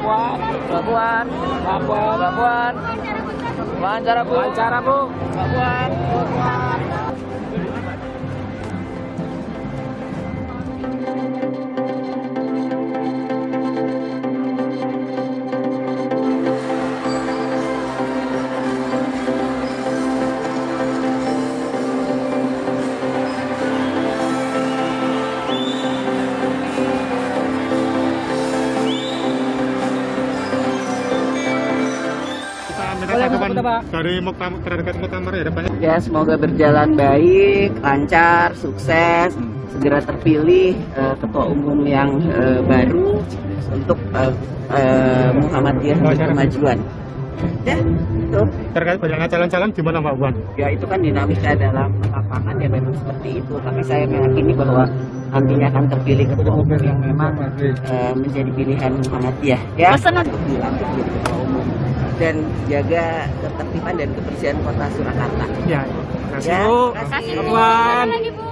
Puan. Mbak Puan. Mbak Puan. Mbak Puan. Wawancara Bu. Wawancara Bu. Mbak Puan. Dari Muktamar terdekat Muktamar ya depannya. Ya, semoga berjalan baik, lancar, sukses, segera terpilih ketua umum yang baru untuk Muhammadiyah untuk kemajuan. Ya, itu. Terkait banyaknya calon-calon gimana Mbak Puan? Ya, itu kan dinamika dalam lapangan ya memang seperti itu. Tapi saya meyakini bahwa nantinya akan terpilih ketua umum yang memang menjadi pilihan Muhammadiyah. Ya, untuk dilantik jadi ketua umum dan jaga ketertiban dan kebersihan kota Surakarta. Ya, terima kasih Ya, Bu. terima kasih. Mbak Puan. Lagi, Bu.